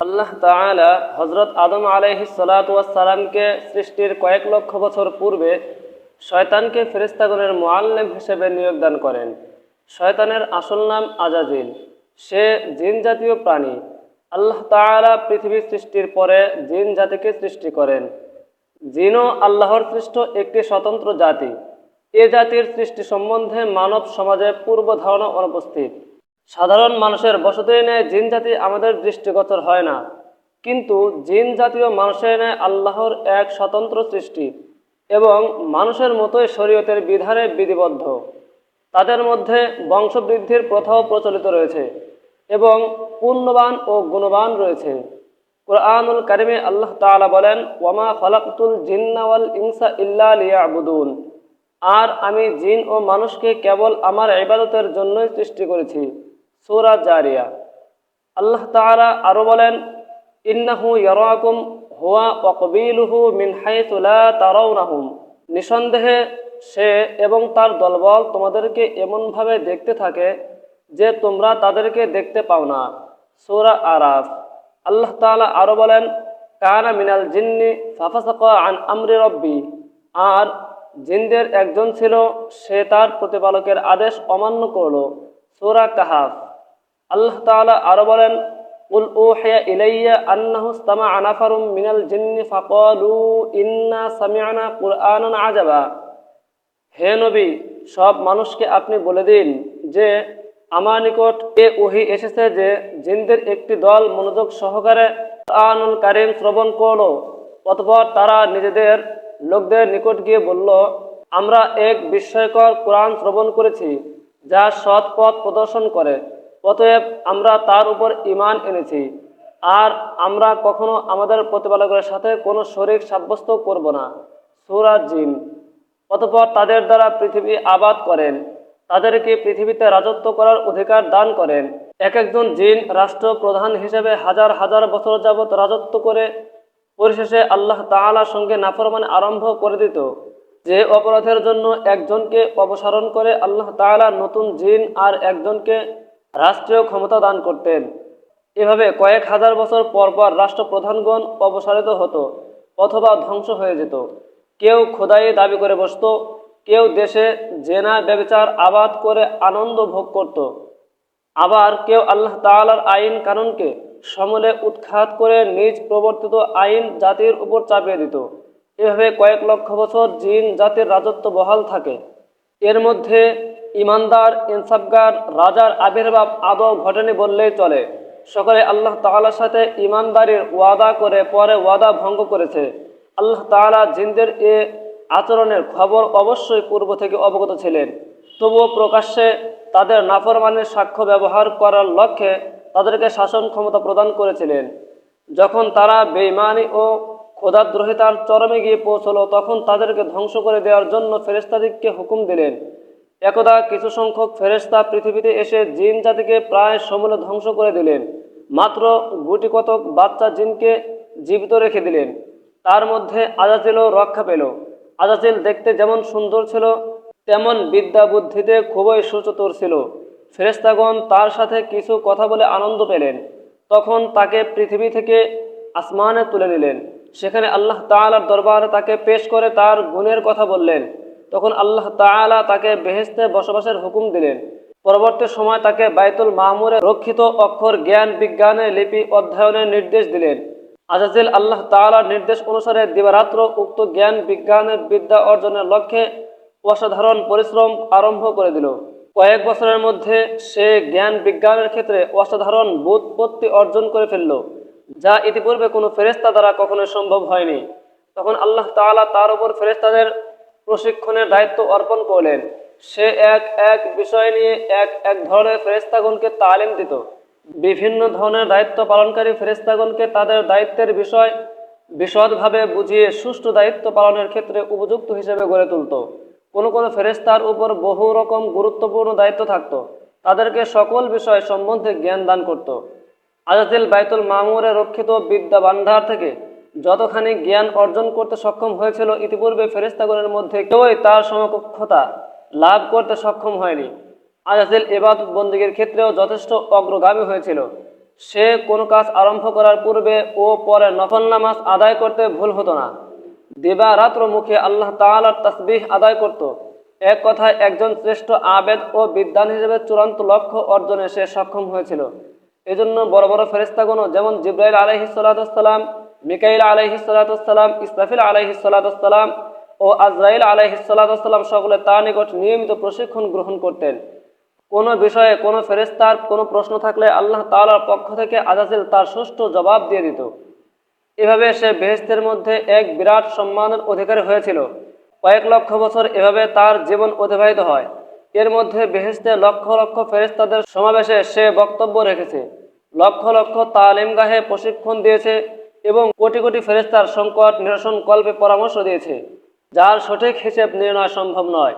আল্লাহ তাআলা হযরত আদম আলাইহিস সালাতু ওয়াস সালামকে সৃষ্টির কয়েক লক্ষ বছর পূর্বে শয়তানকে ফেরেশতাগণের মুআল্লিম হিসেবে নিয়োগ দান করেন। শয়তানের আসল নাম আজাজিল। সে জিন জাতীয় প্রাণী। আল্লাহ তাআলা পৃথিবী সৃষ্টির পরে জিন জাতিকে সৃষ্টি করেন। জিনও আল্লাহর সৃষ্ট একটি স্বতন্ত্র জাতি। এ জাতির সৃষ্টি সম্বন্ধে মানব সমাজে পূর্ব ধারণা অনুপস্থিত। সাধারণ মানুষের বসতির ন্যায় জিন জাতি আমাদের দৃষ্টিগোচর হয় না, কিন্তু জিন জাতীয় মানুষের ন্যায় আল্লাহর এক স্বতন্ত্র সৃষ্টি এবং মানুষের মতোই শরীয়তের বিধানে বিধিবদ্ধ। তাদের মধ্যে বংশবৃদ্ধির প্রথাও প্রচলিত রয়েছে এবং পুণ্যবান ও গুণবান রয়েছে। কুরআনুল কারিমে আল্লাহ তাআলা বলেন, ওয়ামা খালাকতুল জিন্না ওয়াল ইনসা ইল্লা লিয়াবুদুন। আর আমি জিন ও মানুষকে কেবল আমার ইবাদতের জন্যই সৃষ্টি করেছি। সূরা জারিয়া। আল্লাহ তাআলা আরো বলেন, ইন্নাহু ইয়ারাকুম হুয়া ওয়া কবিলুহু মিন হাইসু লা তারাউনাহুম। নিঃসন্দেহে সে এবং তার দলবল তোমাদেরকে এমনভাবে দেখতে থাকে যে তোমরা তাদেরকে দেখতে পাও না। সূরা আরাফ। আল্লাহ তাআলা আরো বলেন, কানা মিনাল জিন্নি ফাফাসাকা আন আমরি রব্বি। আর জিনদের একজন ছিল, সে তার প্রতিপালকের আদেশ অমান্য করল। সূরা কাহাফ। আল্লাহ তাআলা আরো বলেন, কুল উহিয়া ইলাইয়া আন্নাহু ইসতামাআ নাফারুম মিনাল জিন্নি ফাকালু ইন্না সামি'না কুরআনান আজাবা। হে নবী, সব মানুষকে আপনি বলে দিন যে আমার নিকট এ ওহী এসেছে যে জিনদের একটি দল মনোযোগ সহকারে কুরআনুল কারীম শ্রবণ করলো। অতঃপর তারা নিজেদের লোকদের নিকট গিয়ে বলল, আমরা এক বিস্ময়কর কোরআন শ্রবণ করেছি যা সৎ পথ প্রদর্শন করে, অতএব আমরা তার উপর ঈমান এনেছি আর আমরা কখনো আমাদের প্রতিপালকের সাথে কোনো শরীক সাব্যস্ত করব না। সূরা জিন। অতঃপর তাদের দ্বারা পৃথিবী আবাদ করেন, তাদেরকে পৃথিবীতে রাজত্ব করার অধিকার দান করেন। এক একজন জিন রাষ্ট্র প্রধান হিসেবে হাজার হাজার বছর যাবৎ রাজত্ব করে পরিশেষে আল্লাহ তাআলার সঙ্গে নাফরমানি আরম্ভ করে দিত। যে অপরাধের জন্য একজনকে অপসারণ করে আল্লাহ তাআলা নতুন জিন আর একজনকে রাষ্ট্রীয় ক্ষমতা দান করতেন। এভাবে কয়েক হাজার বছর পর পর রাষ্ট্রপ্রধানগণ অপসারিত হতো অথবা ধ্বংস হয়ে যেত। কেউ খোদাই দাবি করে বসত, কেউ দেশে জেনা ব্যভিচার আবাদ করে আনন্দ ভোগ করত, আবার কেউ আল্লাহ তাআলার আইন কানুনকে সমূলে উৎখাত করে নিজ প্রবর্তিত আইন জাতির উপর চাপিয়ে দিত। এভাবে কয়েক লক্ষ বছর জিন জাতির রাজত্ব বহাল থাকে। এর মধ্যে ইমানদার ইনসাফগার রাজার আবির্ভাব আদৌ ঘটেনি বললেই চলে। সকলে আল্লাহ তাআলার সাথে ইমানদারির ওয়াদা করে পরে ওয়াদা ভঙ্গ করেছে। আল্লাহ তাআলা জিনদের এ আচরণের খবর অবশ্যই পূর্ব থেকে অবগত ছিলেন, তবুও প্রকাশ্যে তাদের নাফরমানির সাক্ষ্য ব্যবহার করার লক্ষ্যে তাদেরকে শাসন ক্ষমতা প্রদান করেছিলেন। যখন তারা বেঈমানি ও খোদাদ্রোহিতার চরমে গিয়ে পৌঁছলো, তখন তাদেরকে ধ্বংস করে দেওয়ার জন্য ফেরেশতাদিগকে হুকুম দিলেন। একদা কিছু সংখ্যক ফেরেশতা পৃথিবীতে এসে জিন জাতিকে প্রায় সমূলে ধ্বংস করে দিলেন। মাত্র গুটি কতক বাচ্চা জিনকে জীবিত রেখে দিলেন। তার মধ্যে আজাজিলও রক্ষা পেল। আজাজিল দেখতে যেমন সুন্দর ছিল, তেমন বিদ্যা বুদ্ধিতে খুবই সুচতুর ছিল। ফেরেশতাগণ তার সাথে কিছু কথা বলে আনন্দ পেলেন। তখন তাকে পৃথিবী থেকে আসমানে তুলে নিলেন। সেখানে আল্লাহ তাআলার দরবারে তাকে পেশ করে তার গুণের কথা বললেন। তখন আল্লাহ তাআলা তাকে বেহেশতে বসবাসের হুকুম দিলেন। পরবর্তী সময় তাকে বাইতুল মামুরে রক্ষিত অক্ষর জ্ঞান বিজ্ঞানের লিপি অধ্যয়নের নির্দেশ দিলেন। আজাজিল আল্লাহ তাআলার নির্দেশ অনুসারে দিবারাত্র উক্ত জ্ঞান বিজ্ঞানের বিদ্যা অর্জনের লক্ষ্যে অসাধারণ পরিশ্রম আরম্ভ করে দিল। কয়েক বছরের মধ্যে সে জ্ঞান বিজ্ঞানের ক্ষেত্রে অসাধারণ ব্যুৎপত্তি অর্জন করে ফেলল, যা ইতিপূর্বে কোনো ফেরেশতা দ্বারা কখনোই সম্ভব হয়নি। তখন আল্লাহ তাআলা তার উপর ফেরেশতাদের প্রশিক্ষণের দায়িত্ব অর্পণ করলেন। সে এক এক বিষয় নিয়ে এক এক ধরনের ফেরেশতাগণকে তালিম দিত। বিভিন্ন ধরনের দায়িত্ব পালনকারী ফেরেশতাগণকে তাদের দায়িত্বের বিষয় বিশদভাবে বুঝিয়ে সুষ্ঠু দায়িত্ব পালনের ক্ষেত্রে উপযুক্ত হিসেবে গড়ে তুলত। কোনো কোনো ফেরেশতার উপর বহু রকম গুরুত্বপূর্ণ দায়িত্ব থাকত, তাদেরকে সকল বিষয় সম্বন্ধে জ্ঞান দান করত। আজাজিল বাইতুল মামুরে রক্ষিত বিদ্যা ভান্ডার থেকে যতখানি জ্ঞান অর্জন করতে সক্ষম হয়েছিল, ইতিপূর্বে ফেরেশতাগণের মধ্যে কেউই তার সমকক্ষতা লাভ করতে সক্ষম হয়নি। আজাজিল ইবাদত বন্দেগীর ক্ষেত্রেও যথেষ্ট অগ্রগামী হয়েছিল। সে কোনো কাজ আরম্ভ করার পূর্বে ও পরে নফল নামাজ আদায় করতে ভুল হতো না। দিবা রাত্র মুখে আল্লাহ তাআলার তাসবিহ আদায় করত। এক কথায় একজন শ্রেষ্ঠ আবেদ ও বিদ্বান হিসেবে চূড়ান্ত লক্ষ্য অর্জনে সে সক্ষম হয়েছিল। এজন্য বড় বড় ফেরেশতাগণ যেমন জিবরাইল আলাইহিস সালাতু ওয়াস সালাম, মিকাইল আলাইহিস সালাতু ওয়াস সালাম, ইসরাফিল আলাইহিস সালাতু ওয়াস সালাম ও আজরাইল আলাইহিস সালাতু ওয়াস সালাম সকলে তার নিকট নিয়মিত প্রশিক্ষণ গ্রহণ করতেন। কোনো বিষয়ে কোনো ফেরেশতার কোনো প্রশ্ন থাকলে আল্লাহ তাআলার পক্ষ থেকে আজাজিল তার সুষ্ঠু জবাব দিয়ে দিত। এভাবে সে বেহেশতের মধ্যে এক বিরাট সম্মানের অধিকারী হয়েছিল। কয়েক লক্ষ বছর এভাবে তার জীবন অতিবাহিত হয়। এর মধ্যে বেহেশতে লক্ষ লক্ষ ফেরেশতাদের সমাবেশে সে বক্তব্য রেখেছে, লক্ষ লক্ষ তালিমগাহে প্রশিক্ষণ দিয়েছে এবং কোটি কোটি ফেরেশতার সংকট নিরসন কল্পে পরামর্শ দিয়েছে, যার সঠিক হিসেব নির্ণয় সম্ভব নয়।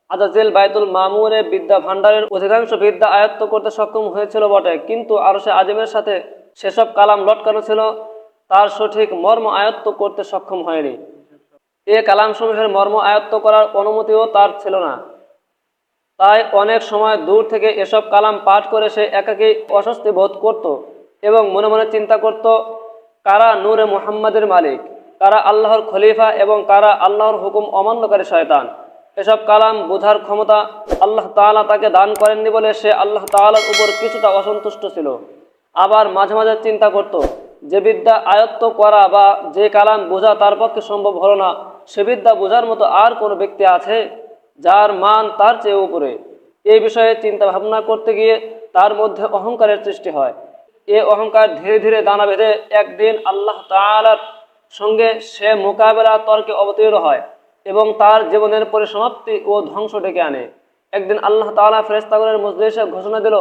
আজাজিল বাইতুল মামুরে বিদ্যা ভাণ্ডারের অধিকাংশ বিদ্যা আয়ত্ত করতে সক্ষম হয়েছিল বটে, কিন্তু আরশে আজিমের সাথে সেসব কালাম লটকানো ছিল, তার সঠিক মর্ম আয়ত্ত করতে সক্ষম হয়নি। এ কালামসমূহের মর্ম আয়ত্ত করার অনুমতিও তার ছিল না। তাই অনেক সময় দূর থেকে এসব কালাম পাঠ করে সে একাকী অস্বস্তি বোধ করত এবং মনে মনে চিন্তা করত, কারা নূরে মুহাম্মাদের মালিক, কারা আল্লাহর খলিফা এবং কারা আল্লাহর হুকুম অমান্যকারী শয়তান। এসব কালাম বোঝার ক্ষমতা আল্লাহ তাআলা তাকে দান করেননি বলে সে আল্লাহ তাআলার উপর কিছুটা অসন্তুষ্ট ছিল। আবার মাঝে মাঝে চিন্তা করত, যে বিদ্যা আয়ত্ত করা বা যে কালাম বোঝা তার পক্ষে সম্ভব হলো না, সে বিদ্যা বোঝার মতো আর কোনো ব্যক্তি আছে যার মান তার চেয়ে উপরে। এই বিষয়ে চিন্তা ভাবনা করতে গিয়ে তার মধ্যে অহংকারের সৃষ্টি হয়। এ অহংকার ধীরে ধীরে দানা বেঁধে একদিন আল্লাহ তাআলার সঙ্গে সে মোকাবেলা তর্কে অবতীর্ণ হয় এবং তার জীবনের পরিসমাপ্তি ও ধ্বংস ডেকে আনে। একদিন আল্লাহ তাআলা ফেরেশতাগণের মজলিসে ঘোষণা দিল।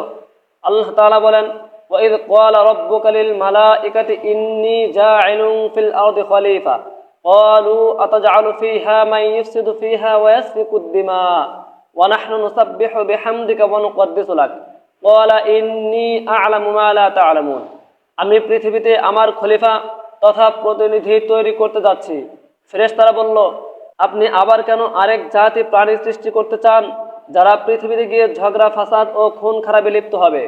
আল্লাহ তাআলা বলেন, وَإِذْ قَالَ رَبُّكَ لِلْمَلَائِكَةِ إِنِّي جَاعِلٌ فِي الْأَرْضِ خَلِيفَةً قَالُوا أَتَجْعَلُ فِيهَا مَن يُفْسِدُ فِيهَا وَيَسْفِكُ الدِّمَاءَ وَنَحْنُ نُسَبِّحُ بِحَمْدِكَ وَنُقَدِّسُ لَكَ قَالَ إِنِّي أَعْلَمُ مَا لَا تَعْلَمُونَ। আমি পৃথিবীতে আমার খলিফা তথা প্রতিনিধি তৈরি করতে যাচ্ছি। ফেরেশতারা বলল, আপনি আবার কেন আরেক জাতি প্রাণী সৃষ্টি করতে চান যারা পৃথিবীতে গিয়ে ঝগড়া ফাসাদ ও খুন খারাপে লিপ্ত হবে?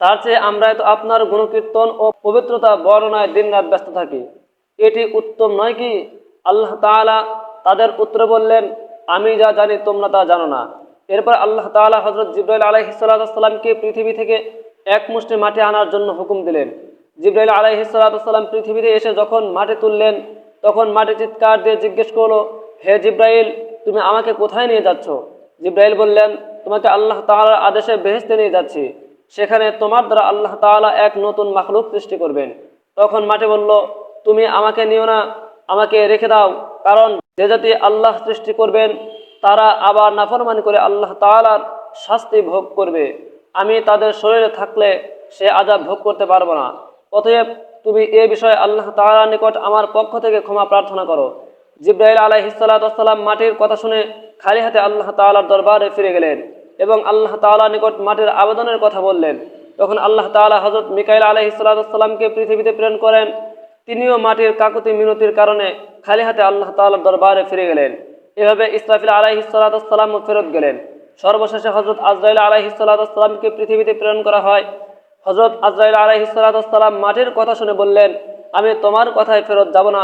তার চেয়ে আমরাই তো আপনার গুণকীর্তন ও পবিত্রতা বর্ণনায় দিনরাত ব্যস্ত থাকি। এটি উত্তম নয় কি? আল্লাহ তাআলা তাদের উত্তরে বললেন, আমি যা জানি তোমরা তা জানো না। এরপর আল্লাহ তাআলা হযরত জিবরাইল আলাইহিস সালামকে পৃথিবী থেকে এক মুষ্টি মাটি আনার জন্য হুকুম দিলেন। জিবরাইল আলাইহিস সালাম পৃথিবীতে এসে যখন মাটি তুললেন, তখন মাটি চিৎকার দিয়ে জিজ্ঞেস করলো, হে জিবরাইল, তুমি আমাকে কোথায় নিয়ে যাচ্ছ? জিবরাইল বললেন, তোমাকে আল্লাহ তাআলার আদেশে বেহেশতে নিয়ে যাচ্ছি। সেখানে তোমার দ্বারা আল্লাহ তাআলা এক নতুন মাখলুক সৃষ্টি করবেন। তখন মাটি বলল, তুমি আমাকে নিও না, আমাকে রেখে দাও, কারণ যে জাতি আল্লাহ সৃষ্টি করবেন তারা আবার নাফরমানি করে আল্লাহ তাআলার শাস্তি ভোগ করবে। আমি তাদের শরীরে থাকলে সে আযাব ভোগ করতে পারবো না। অতএব তুমি এ বিষয়ে আল্লাহ তাআলার নিকট আমার পক্ষ থেকে ক্ষমা প্রার্থনা করো। জিবরাইল আলাইহিস সালাম মাটির কথা শুনে খালি হাতে আল্লাহ তাআলার দরবারে ফিরে গেলেন এবং আল্লাহ তাআলার নিকট মাটির আবেদনের কথা বললেন। তখন আল্লাহ তাআলা হযরত মিকাইল আলাইহিস সালামকে পৃথিবীতে প্রেরণ করেন। তিনিও মাটির কাকুতি মিনতির কারণে খালি হাতে আল্লাহ তাআলার দরবারে ফিরে গেলেন। এভাবে ইসরাফিল আলাইহিস সালামও ফেরত গেলেন। সর্বশেষে হযরত আজরাইল আলাইহিস সালামকে পৃথিবীতে প্রেরণ করা হয়। হযরত আজরাইল আলাইহিস সালাম মাটির কথা শুনে বললেন, আমি তোমার কথায় ফেরত যাব না,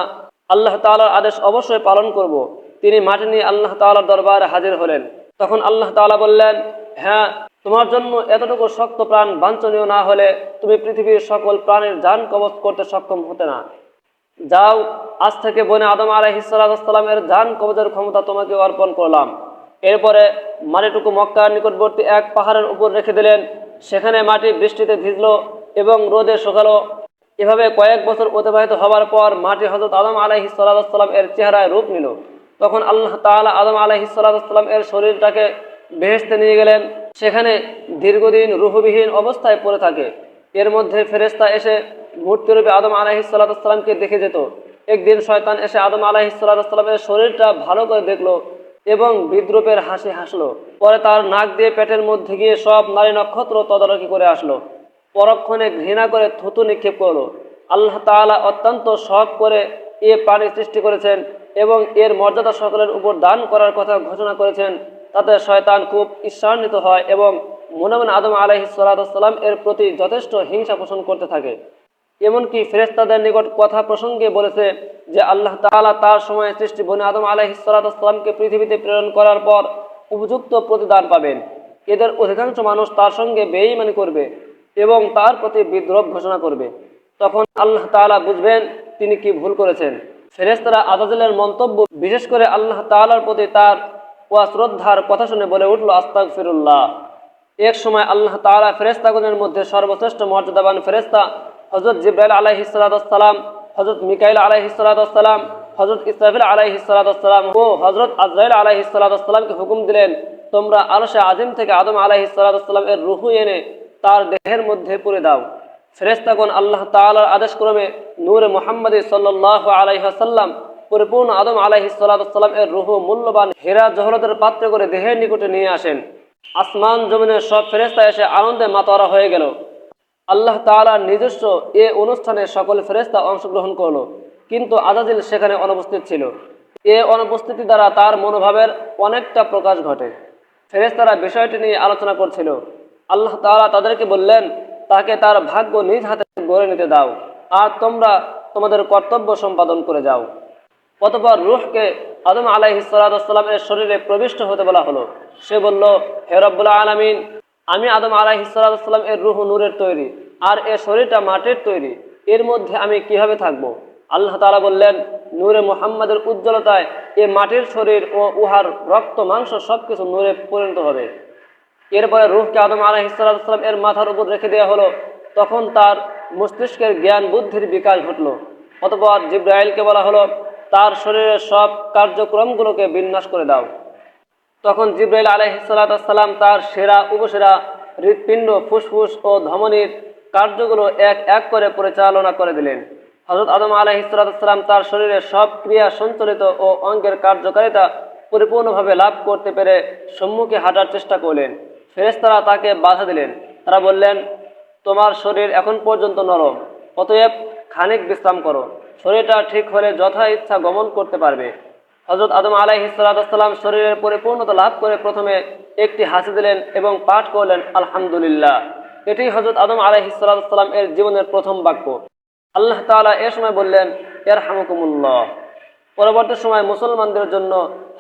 আল্লাহ তাআলার আদেশ অবশ্যই পালন করব। তিনি মাটি নিয়ে আল্লাহ তাআলার দরবারে হাজির হলেন। তখন আল্লাহ তাআলা বললেন, হ্যাঁ, তোমার জন্য এতটুকু শক্ত প্রাণ বাঞ্ছনীয় না হলে তুমি পৃথিবীর সকল প্রাণীর জান কবজ করতে সক্ষম হতে না। যাও, আজ থেকে বনে আদম আলাইহিস সালামের জান কবজের ক্ষমতা তোমাকে অর্পণ করলাম। এরপরে মাটিটুকু মক্কার নিকটবর্তী এক পাহাড়ের উপর রেখে দিলেন। সেখানে মাটি বৃষ্টিতে ভিজলো এবং রোদে শুকালো। এভাবে কয়েক বছর অতিবাহিত হওয়ার পর মাটি হযরত আদম আলাইহিস সালাম এর চেহারায় রূপ নিল। তখন আল্লাহ তাআলা আদম আলাইহিস সালাম এর শরীরটাকে বেহেশতে নিয়ে গেলেন। সেখানে দীর্ঘদিন রূহবিহীন অবস্থায় পড়ে থাকে। এর মধ্যে ফেরেশতা এসে মূর্তিরূপে আদম আলাইহিস সালামকে দেখে যেত। একদিন শয়তান এসে আদম আলাইহিস সালামের শরীরটা ভালো করে দেখলো এবং বিদ্রূপের হাসি হাসলো। পরে তার নাক দিয়ে পেটের মধ্যে গিয়ে সব নারী নক্ষত্র তদারকি করে আসলো। পরক্ষণে ঘৃণা করে থুতু নিক্ষেপ করলো। আল্লাহ তাআলা অত্যন্ত শখ করে এ প্রাণী সৃষ্টি করেছেন এবং এর মর্যাদা সকলের উপর দান করার কথা ঘোষণা করেছেন। তাতে শয়তান খুব ঈর্ষান্বিত হয় এবং মনে মনে আদম আলাইহিস সালাম এর প্রতি যথেষ্ট হিংসা পোষণ করতে থাকে। এমনকি ফেরেশতাদের নিকট কথা প্রসঙ্গে বলেছে যে আল্লাহ তাআলা তার সময়ে সৃষ্টি বনি আদম আলাইহিস সালামকে পৃথিবীতে প্রেরণ করার পর উপযুক্ত প্রতিদান পাবেন। এদের অধিকাংশ মানুষ তার সঙ্গে বেঈমানি করবে এবং তার প্রতি বিদ্রোহ ঘোষণা করবে। তখন আল্লাহ তাআলা বুঝবেন তিনি কি ভুল করেছেন। ফেরেশতারা আযাজিলের মন্তব্য, বিশেষ করে আল্লাহ তাআলার প্রতি তার অশ্রদ্ধার কথা শুনে বলে উঠল, আস্তাগফিরুল্লাহ। এক সময় আল্লাহ তাআলা ফেরেশতাগণের মধ্যে সর্বশ্রেষ্ঠ মর্যাদাবান ফেরেশতা হযরত জিবরাইল আলাইহিস সালাম, হযরত মিকাইল আলাইহিস সালাম, হযরত ইসরাফিল আলাইহিস সালাম ও হযরত আজরাইল আলাইহিস সালামকে হুকুম দিলেন, তোমরা আরশে আজিম থেকে আদম আলাইহিস সালাম এর রূহ এনে তার দেহের মধ্যে পুরে দাও। ফেরেশতাগণ আল্লাহ তাআলার আদেশক্রমে নূরে মুহাম্মদী সাল্লাল্লাহু আলাইহি ওয়াসাল্লাম পরিপূর্ণ আদম আলাইহিস সালাম এর রূহ মূল্যবান হীরা জহরতের পাত্রে করে দেহের নিকটে নিয়ে আসেন। আসমান জমিনের সব ফেরেশতা এসে আনন্দে মাতোয়ারা হয়ে গেল। আল্লাহ তাআলার নিজস্ব এ অনুষ্ঠানে সকল ফেরেশতা অংশগ্রহণ করলো, কিন্তু আযাজিল সেখানে অনুপস্থিত ছিল। এ অনুপস্থিতি দ্বারা তার মনোভাবের অনেকটা প্রকাশ ঘটে। ফেরেশতারা বিষয়টি নিয়ে আলোচনা করছিল। আল্লাহ তাআলা তাদেরকে বললেন, তাকে তার ভাগ্য নিজ হাতে গড়ে নিতে দাও, আর তোমরা তোমাদের কর্তব্য সম্পাদন করে যাও। অতঃপর রূহকে আদম আলাইহিস সালাম এর শরীরে প্রবিষ্ট হতে বলা হলো। সে বলল, হে রব্বুল আলামিন, আমি আদম আলাইহিস সালাম এর রূহ নূরের তৈরি, আর এর শরীরটা মাটির তৈরি, এর মধ্যে আমি কিভাবে থাকব? আল্লাহ তাআলা বললেন, নূরে মুহাম্মাদের উজ্জ্বলতায় এ মাটির শরীর ও উহার রক্ত মাংস সবকিছু নূরে পরিণত হবে। এরপরে রূহকে আদম আলাইহিস সালাম এর মাথার উপর রেখে দেওয়া হলো। তখন তার মস্তিষ্কের জ্ঞান বুদ্ধির বিকাশ ঘটল। অতঃপর জিবরাইলকে বলা হলো, তার শরীরের সব কার্যক্রমগুলোকে বিন্যাস করে দাও। তখন জিবরাইল আলাইহিস সালাম তার সেরা উপসেরা হৃৎপিণ্ড, ফুসফুস ও ধমনীর কার্যগুলো এক এক করে পরিচালনা করে দিলেন। হযরত আদম আলাইহিস সালাম তার শরীরের সব ক্রিয়া সঞ্চালিত ও অঙ্গের কার্যকারিতা পরিপূর্ণভাবে লাভ করতে পেরে সম্মুখে হাঁটার চেষ্টা করলেন। ফেরেশতারা তাকে বাধা দিলেন। তারা বললেন, তোমার শরীর এখন পর্যন্ত নরম, অতএব খানিক বিশ্রাম করো, শরীরটা ঠিক হলে যথা ইচ্ছা গমন করতে পারবে। হযরত আদম আলাইহিস সালাম শরীরের পরিপূর্ণতা লাভ করে প্রথমে একটি হাসি দিলেন এবং পাঠ করলেন, আলহামদুলিল্লাহ। এটি হযরত আদম আলাইহিস সালাম এর জীবনের প্রথম বাক্য। আল্লাহ তাআলা এ সময় বললেন, ইয়ারহামুকুমুল্লাহ। পরবর্তী সময় মুসলমানদের জন্য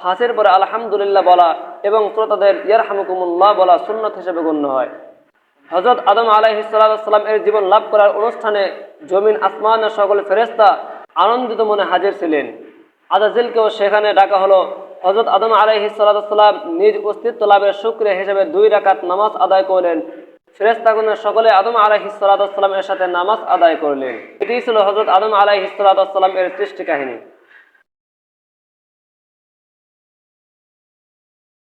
হাসির পরে আলহামদুলিল্লাহ বলা এবং শ্রোতাদের ইয়ারহামুকুমুল্লাহ বলা সুন্নাত হিসেবে গণ্য হয়। হযরত আদম আলাইহিস সালাম এর জীবন লাভ করার অনুষ্ঠানে জমিন আসমানের সকল ফেরেশতা আনন্দিত মনে হাজির ছিলেন। আযাজিলকেও সেখানে ডাকা হলো। হযরত আদম আলাইহিস সালাম নিজ অস্তিত্ব লাভের শুকরিয়া হিসেবে 2 রাকাত নামাজ আদায় করলেন। ফেরেশতাগণের সকলে আদম আলাইহিস সালাম এর সাথে নামাজ আদায় করলেন। এটি ছিল হযরত আদম আলাইহিস সালাম এর সৃষ্টি কাহিনী।